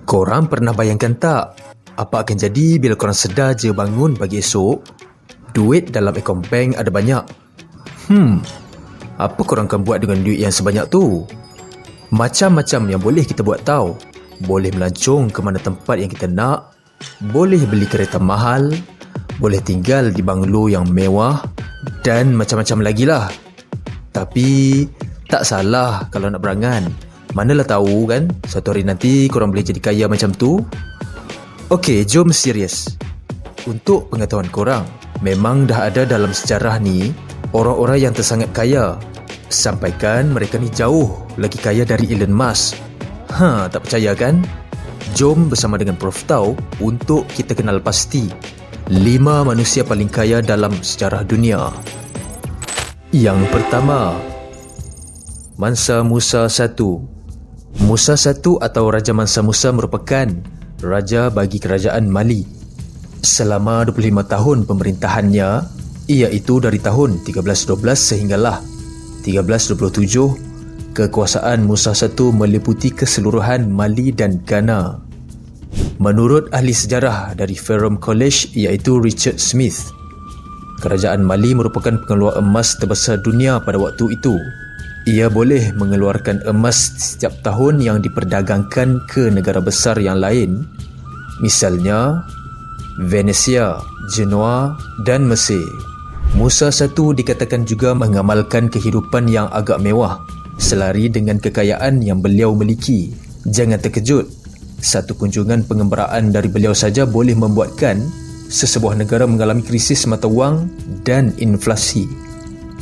Korang pernah bayangkan tak apa akan jadi bila korang sedar je bangun pagi esok, duit dalam akaun bank ada banyak? Apa korang akan buat dengan duit yang sebanyak tu? Macam-macam yang boleh kita buat tahu. Boleh melancong ke mana tempat yang kita nak, boleh beli kereta mahal, boleh tinggal di banglo yang mewah dan macam-macam lagi lah. Tapi tak salah kalau nak berangan. Manalah tahu kan, suatu hari nanti korang boleh jadi kaya macam tu. Okey, jom serius. Untuk pengetahuan korang, memang dah ada dalam sejarah ni orang-orang yang tersangat kaya. Sampaikan mereka ni jauh lagi kaya dari Elon Musk. Tak percaya kan? Jom bersama dengan Prof Tau untuk kita kenal pasti 5 manusia paling kaya dalam sejarah dunia. Yang pertama, Mansa Musa I. Musa I atau Raja Mansa Musa merupakan raja bagi kerajaan Mali. Selama 25 tahun pemerintahannya, iaitu dari tahun 1312 sehinggalah 1327, kekuasaan Musa I meliputi keseluruhan Mali dan Ghana. Menurut ahli sejarah dari Ferrum College iaitu Richard Smith, kerajaan Mali merupakan pengeluar emas terbesar dunia pada waktu itu. Ia boleh mengeluarkan emas setiap tahun yang diperdagangkan ke negara besar yang lain, misalnya Venesia, Genoa dan Mesir. Musa I dikatakan juga mengamalkan kehidupan yang agak mewah, selari dengan kekayaan yang beliau miliki. Jangan terkejut, satu kunjungan pengembaraan dari beliau saja boleh membuatkan sesebuah negara mengalami krisis mata wang dan inflasi.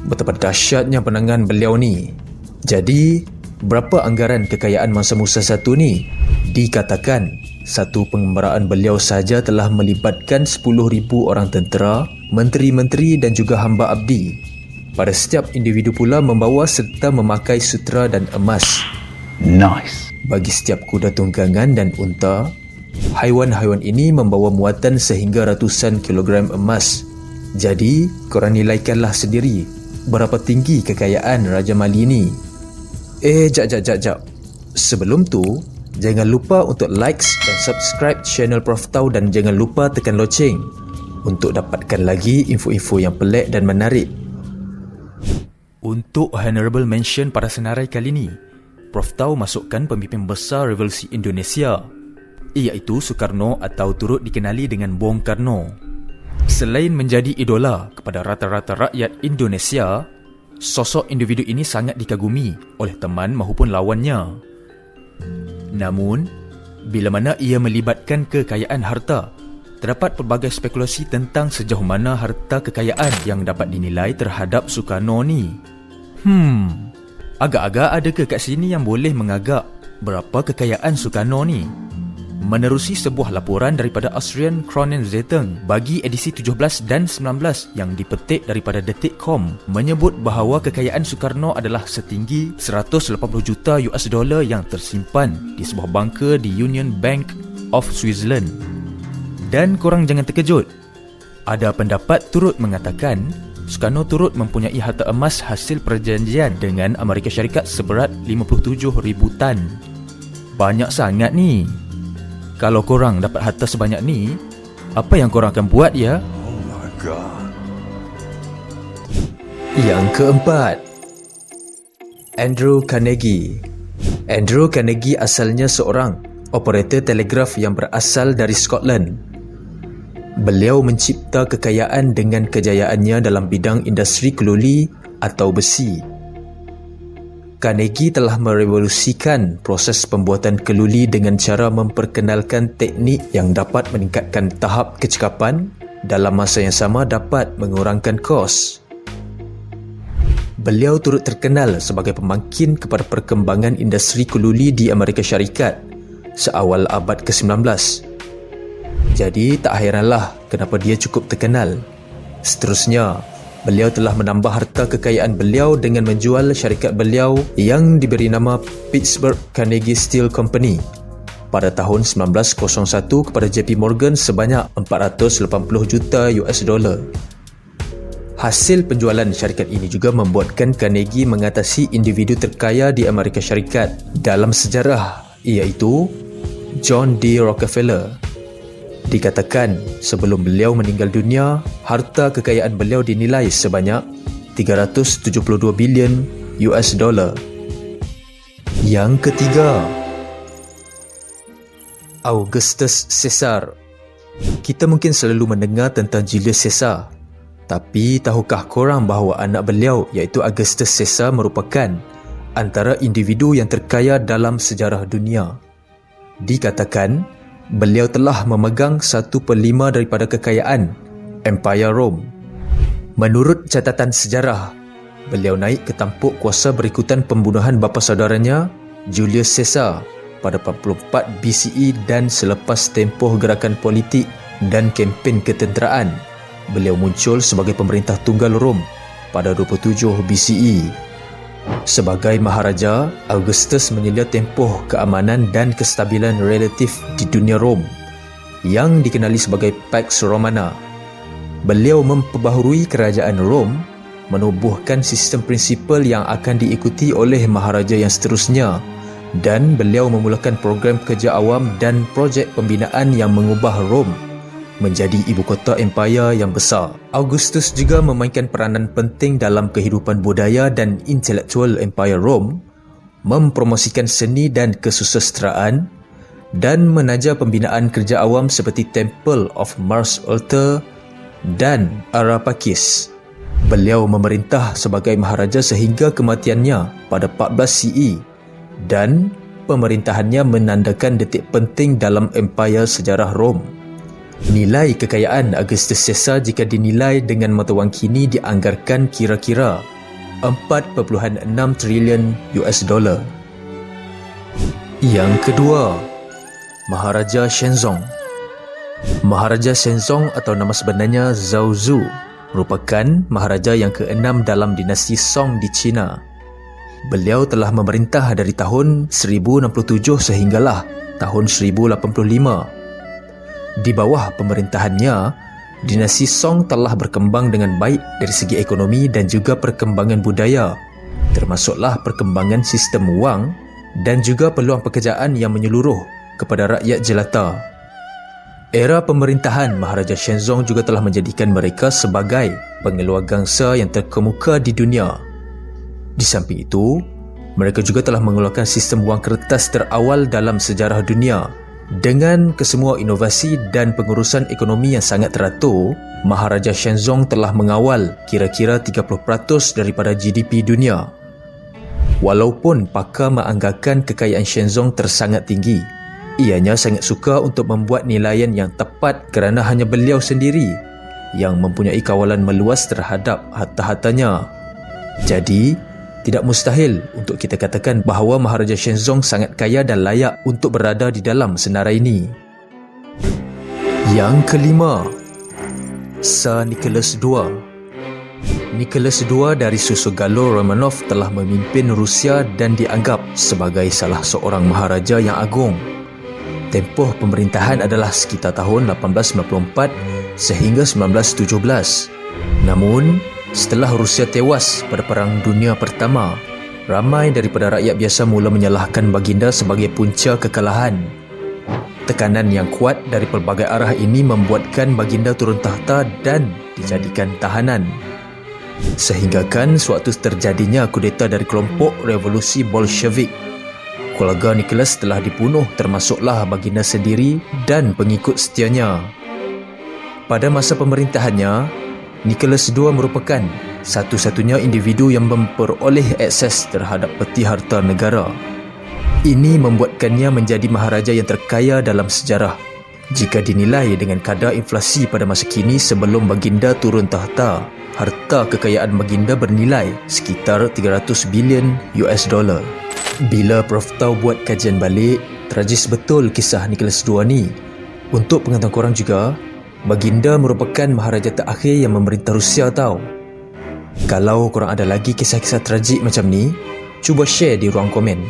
Betapa dahsyatnya penangan beliau ni. Jadi, berapa anggaran kekayaan masa Musa I ni? Dikatakan, satu pengembaraan beliau saja telah melibatkan 10,000 orang tentera, menteri-menteri dan juga hamba abdi. Pada setiap individu pula membawa serta memakai sutera dan emas. Nice. Bagi setiap kuda tunggangan dan unta, haiwan-haiwan ini membawa muatan sehingga ratusan kilogram emas. Jadi, korang nilaikanlah sendiri berapa tinggi kekayaan Raja Mali ni. Jap. Sebelum tu, jangan lupa untuk likes dan subscribe channel Prof Tau dan jangan lupa tekan loceng untuk dapatkan lagi info-info yang pelik dan menarik. Untuk honorable mention pada senarai kali ni, Prof Tau masukkan pemimpin besar revolusi Indonesia, iaitu Sukarno atau turut dikenali dengan Bung Karno. Selain menjadi idola kepada rata-rata rakyat Indonesia, sosok individu ini sangat dikagumi oleh teman maupun lawannya. Namun, bila mana ia melibatkan kekayaan harta, terdapat pelbagai spekulasi tentang sejauh mana harta kekayaan yang dapat dinilai terhadap Sukarno ni. Agak-agak ada ke kat sini yang boleh mengagak berapa kekayaan Sukarno ni? Menerusi sebuah laporan daripada Austrian Kronenzeitung bagi edisi 17 dan 19 yang dipetik daripada Detik.com menyebut bahawa kekayaan Sukarno adalah setinggi 180 juta US dollar yang tersimpan di sebuah bunker di Union Bank of Switzerland. Dan korang jangan terkejut, ada pendapat turut mengatakan Sukarno turut mempunyai harta emas hasil perjanjian dengan Amerika Syarikat seberat 57,000 tan. Banyak sangat ni. Kalau korang dapat harta sebanyak ni, apa yang korang akan buat ya? Oh my god. Yang keempat, Andrew Carnegie. Andrew Carnegie asalnya seorang operator telegraf yang berasal dari Scotland. Beliau mencipta kekayaan dengan kejayaannya dalam bidang industri keluli atau besi. Carnegie telah merevolusikan proses pembuatan keluli dengan cara memperkenalkan teknik yang dapat meningkatkan tahap kecekapan, dalam masa yang sama dapat mengurangkan kos. Beliau turut terkenal sebagai pemangkin kepada perkembangan industri keluli di Amerika Syarikat seawal abad ke-19. Jadi tak hairanlah kenapa dia cukup terkenal. Seterusnya, beliau telah menambah harta kekayaan beliau dengan menjual syarikat beliau yang diberi nama Pittsburgh Carnegie Steel Company pada tahun 1901 kepada JP Morgan sebanyak 480 juta US dollar. Hasil penjualan syarikat ini juga membuatkan Carnegie mengatasi individu terkaya di Amerika Syarikat dalam sejarah, iaitu John D. Rockefeller. Dikatakan sebelum beliau meninggal dunia, harta kekayaan beliau dinilai sebanyak 372 bilion US dollar. Yang ketiga, Augustus Caesar. Kita mungkin selalu mendengar tentang Julius Caesar, tapi tahukah korang bahawa anak beliau iaitu Augustus Caesar merupakan antara individu yang terkaya dalam sejarah dunia? Dikatakan beliau telah memegang 1/5 daripada kekayaan Empire Rome. Menurut catatan sejarah, beliau naik ke tampuk kuasa berikutan pembunuhan bapa saudaranya Julius Caesar pada 44 BCE dan selepas tempoh gerakan politik dan kempen ketenteraan, beliau muncul sebagai pemerintah tunggal Rom pada 27 BCE. Sebagai maharaja, Augustus menyelia tempoh keamanan dan kestabilan relatif di dunia Rom yang dikenali sebagai Pax Romana. Beliau memperbaharui kerajaan Rom, menubuhkan sistem prinsipal yang akan diikuti oleh maharaja yang seterusnya, dan beliau memulakan program kerja awam dan projek pembinaan yang mengubah Rom menjadi ibu kota empayar yang besar. Augustus juga memainkan peranan penting dalam kehidupan budaya dan intelektual Empire Rome, mempromosikan seni dan kesusasteraan, dan menaja pembinaan kerja awam seperti Temple of Mars Altar dan Arapakis. Beliau memerintah sebagai maharaja sehingga kematiannya pada 14 CE, dan pemerintahannya menandakan detik penting dalam empayar sejarah Rom. Nilai kekayaan Augustus Caesar jika dinilai dengan mata wang kini dianggarkan kira-kira 4.6 trilion US dollar. Yang kedua, Maharaja Shenzong. Maharaja Shenzong atau nama sebenarnya Zhao Zu merupakan maharaja yang ke-6 dalam dinasti Song di China. Beliau telah memerintah dari tahun 1067 sehinggalah tahun 1085. Di bawah pemerintahannya, dinasti Song telah berkembang dengan baik dari segi ekonomi dan juga perkembangan budaya, termasuklah perkembangan sistem wang dan juga peluang pekerjaan yang menyeluruh kepada rakyat jelata. Era pemerintahan Maharaja Shenzong juga telah menjadikan mereka sebagai pengeluargangsa yang terkemuka di dunia. Di samping itu, mereka juga telah mengeluarkan sistem wang kertas terawal dalam sejarah dunia. Dengan kesemua inovasi dan pengurusan ekonomi yang sangat teratur, Maharaja Shenzong telah mengawal kira-kira 30% daripada GDP dunia. Walaupun pakar menganggarkan kekayaan Shenzong tersangat tinggi, ianya sangat suka untuk membuat nilaian yang tepat kerana hanya beliau sendiri yang mempunyai kawalan meluas terhadap harta-hartanya. Jadi, tidak mustahil untuk kita katakan bahawa Maharaja Shenzong sangat kaya dan layak untuk berada di dalam senarai ini. Yang kelima, Tsar Nicholas II. Nicholas II dari susu Galuh Romanov telah memimpin Rusia dan dianggap sebagai salah seorang maharaja yang agung. Tempoh pemerintahan adalah sekitar tahun 1894 sehingga 1917. Namun, setelah Rusia tewas pada Perang Dunia Pertama, ramai daripada rakyat biasa mula menyalahkan baginda sebagai punca kekalahan. Tekanan yang kuat dari pelbagai arah ini membuatkan baginda turun tahta dan dijadikan tahanan. Sehinggakan sewaktu terjadinya kudeta dari kelompok revolusi Bolshevik, keluarga Nicholas telah dibunuh termasuklah baginda sendiri dan pengikut setianya. Pada masa pemerintahannya, Nicholas II merupakan satu-satunya individu yang memperoleh akses terhadap peti harta negara. Ini membuatkannya menjadi maharaja yang terkaya dalam sejarah jika dinilai dengan kadar inflasi pada masa kini. Sebelum baginda turun tahta, harta kekayaan baginda bernilai sekitar 300 bilion US dollar. Bila Prof Tau buat kajian balik, tragis betul kisah Nicholas II ni. Untuk pengetahuan korang juga, baginda merupakan maharaja terakhir yang memerintah Rusia tau. Kalau korang ada lagi kisah-kisah tragik macam ni, cuba share di ruang komen.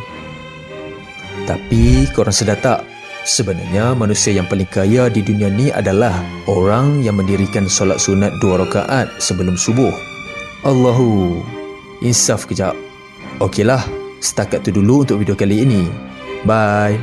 Tapi korang sedar tak, sebenarnya manusia yang paling kaya di dunia ni adalah orang yang mendirikan solat sunat 2 rakaat sebelum subuh. Allahu, insaf kejap. Okeylah, setakat tu dulu untuk video kali ini. Bye.